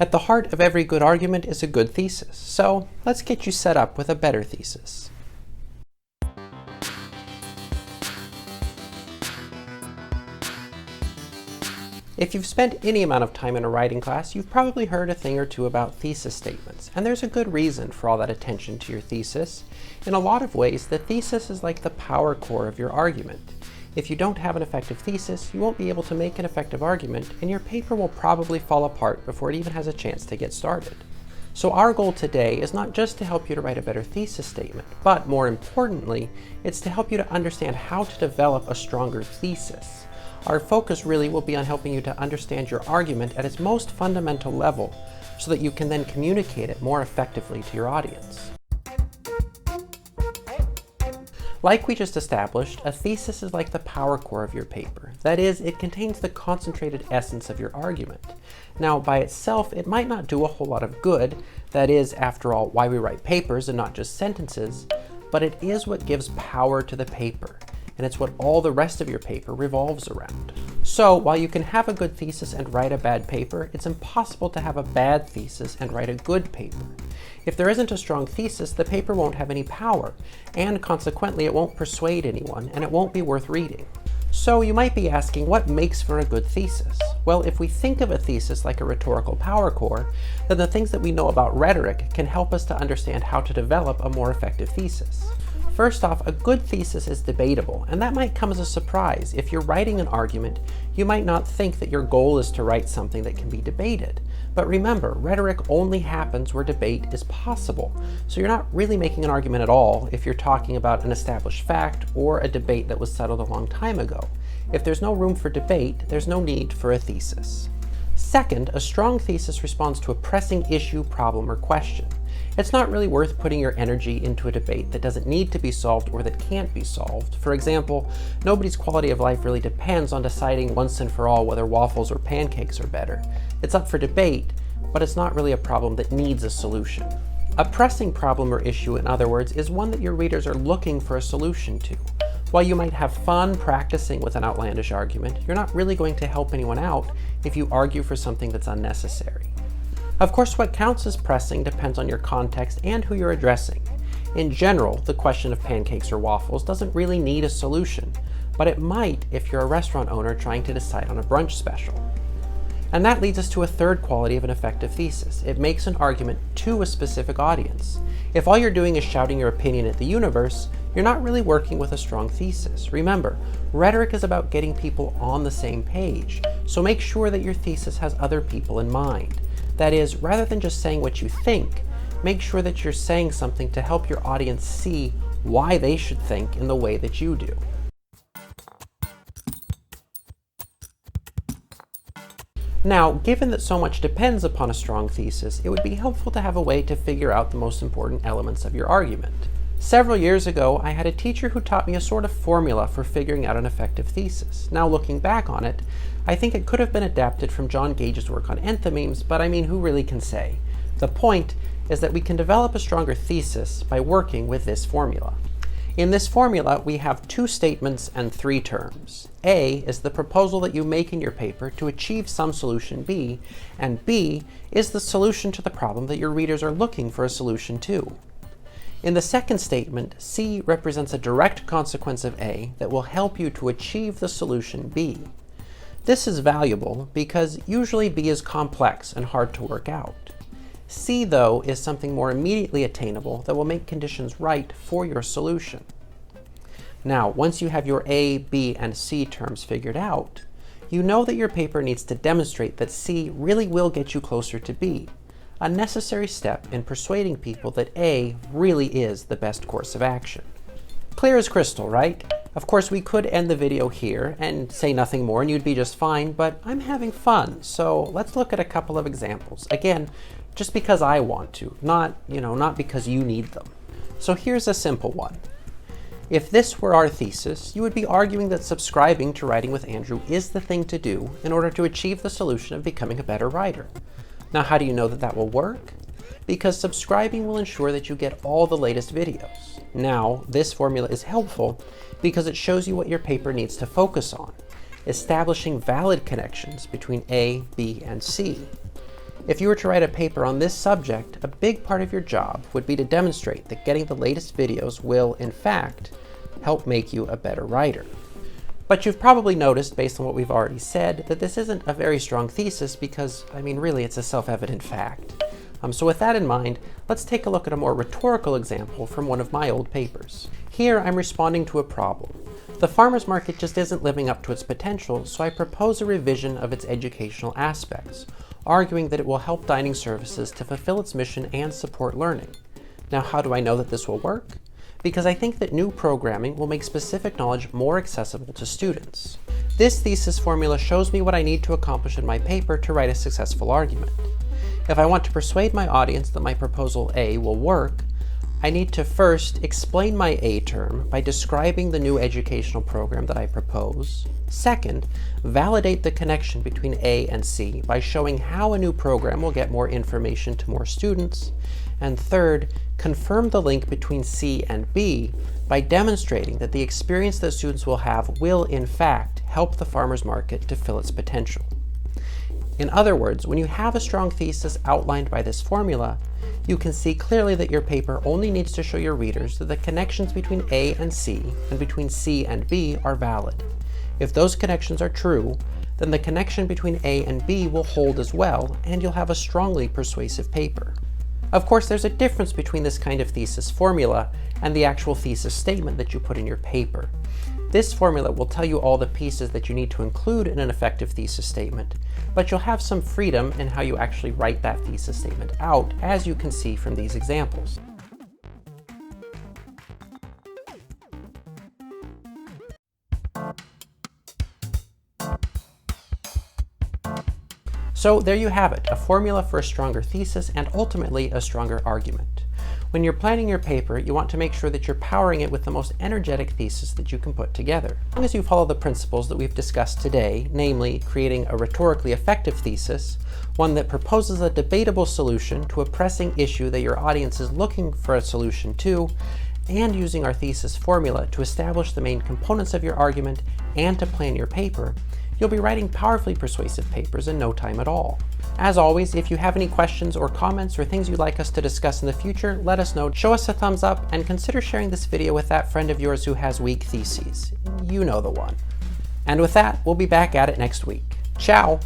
At the heart of every good argument is a good thesis, so let's get you set up with a better thesis. If you've spent any amount of time in a writing class, you've probably heard a thing or two about thesis statements, and there's a good reason for all that attention to your thesis. In a lot of ways, the thesis is like the power core of your argument. If you don't have an effective thesis, you won't be able to make an effective argument, and your paper will probably fall apart before it even has a chance to get started. So our goal today is not just to help you to write a better thesis statement, but more importantly, it's to help you to understand how to develop a stronger thesis. Our focus really will be on helping you to understand your argument at its most fundamental level so that you can then communicate it more effectively to your audience. Like we just established, a thesis is like the power core of your paper. That is, it contains the concentrated essence of your argument. Now, by itself, it might not do a whole lot of good. That is, after all, why we write papers and not just sentences, but it is what gives power to the paper. And it's what all the rest of your paper revolves around. So while you can have a good thesis and write a bad paper, it's impossible to have a bad thesis and write a good paper. If there isn't a strong thesis, the paper won't have any power, and consequently it won't persuade anyone, and it won't be worth reading. So you might be asking, what makes for a good thesis? Well, if we think of a thesis like a rhetorical power core, then the things that we know about rhetoric can help us to understand how to develop a more effective thesis. First off, a good thesis is debatable, and that might come as a surprise. If you're writing an argument, you might not think that your goal is to write something that can be debated. But remember, rhetoric only happens where debate is possible. So you're not really making an argument at all if you're talking about an established fact or a debate that was settled a long time ago. If there's no room for debate, there's no need for a thesis. Second, a strong thesis responds to a pressing issue, problem, or question. It's not really worth putting your energy into a debate that doesn't need to be solved or that can't be solved. For example, nobody's quality of life really depends on deciding once and for all whether waffles or pancakes are better. It's up for debate, but it's not really a problem that needs a solution. A pressing problem or issue, in other words, is one that your readers are looking for a solution to. While you might have fun practicing with an outlandish argument, you're not really going to help anyone out if you argue for something that's unnecessary. Of course, what counts as pressing depends on your context and who you're addressing. In general, the question of pancakes or waffles doesn't really need a solution, but it might if you're a restaurant owner trying to decide on a brunch special. And that leads us to a third quality of an effective thesis. It makes an argument to a specific audience. If all you're doing is shouting your opinion at the universe, you're not really working with a strong thesis. Remember, rhetoric is about getting people on the same page, so make sure that your thesis has other people in mind. That is, rather than just saying what you think, make sure that you're saying something to help your audience see why they should think in the way that you do. Now, given that so much depends upon a strong thesis, it would be helpful to have a way to figure out the most important elements of your argument. Several years ago, I had a teacher who taught me a sort of formula for figuring out an effective thesis. Now, looking back on it, I think it could have been adapted from John Gage's work on enthymemes, but I mean, who really can say? The point is that we can develop a stronger thesis by working with this formula. In this formula, we have two statements and three terms. A is the proposal that you make in your paper to achieve some solution B, and B is the solution to the problem that your readers are looking for a solution to. In the second statement, C represents a direct consequence of A that will help you to achieve the solution B. This is valuable because usually B is complex and hard to work out. C, though, is something more immediately attainable that will make conditions right for your solution. Now, once you have your A, B, and C terms figured out, you know that your paper needs to demonstrate that C really will get you closer to B, a necessary step in persuading people that A really is the best course of action. Clear as crystal, right? Of course, we could end the video here and say nothing more and you'd be just fine, but I'm having fun, so let's look at a couple of examples. Again, just because I want to, not because you need them. So here's a simple one. If this were our thesis, you would be arguing that subscribing to Writing with Andrew is the thing to do in order to achieve the solution of becoming a better writer. Now, how do you know that that will work? Because subscribing will ensure that you get all the latest videos. Now, this formula is helpful because it shows you what your paper needs to focus on, establishing valid connections between A, B, and C. If you were to write a paper on this subject, a big part of your job would be to demonstrate that getting the latest videos will, in fact, help make you a better writer. But you've probably noticed, based on what we've already said, that this isn't a very strong thesis because, really, it's a self-evident fact. So with that in mind, let's take a look at a more rhetorical example from one of my old papers. Here, I'm responding to a problem. The farmer's market just isn't living up to its potential, so I propose a revision of its educational aspects, arguing that it will help dining services to fulfill its mission and support learning. Now, how do I know that this will work? Because I think that new programming will make specific knowledge more accessible to students. This thesis formula shows me what I need to accomplish in my paper to write a successful argument. If I want to persuade my audience that my proposal A will work, I need to first explain my A term by describing the new educational program that I propose. Second, validate the connection between A and C by showing how a new program will get more information to more students. And third, confirm the link between C and B by demonstrating that the experience that students will have will, in fact, help the farmer's market to fill its potential. In other words, when you have a strong thesis outlined by this formula, you can see clearly that your paper only needs to show your readers that the connections between A and C and between C and B are valid. If those connections are true, then the connection between A and B will hold as well, and you'll have a strongly persuasive paper. Of course, there's a difference between this kind of thesis formula and the actual thesis statement that you put in your paper. This formula will tell you all the pieces that you need to include in an effective thesis statement, but you'll have some freedom in how you actually write that thesis statement out, as you can see from these examples. So there you have it, a formula for a stronger thesis and ultimately a stronger argument. When you're planning your paper, you want to make sure that you're powering it with the most energetic thesis that you can put together. As long as you follow the principles that we've discussed today, namely creating a rhetorically effective thesis, one that proposes a debatable solution to a pressing issue that your audience is looking for a solution to, and using our thesis formula to establish the main components of your argument and to plan your paper, you'll be writing powerfully persuasive papers in no time at all. As always, if you have any questions or comments or things you'd like us to discuss in the future, let us know. Show us a thumbs up and consider sharing this video with that friend of yours who has weak theses. You know the one. And with that, we'll be back at it next week. Ciao!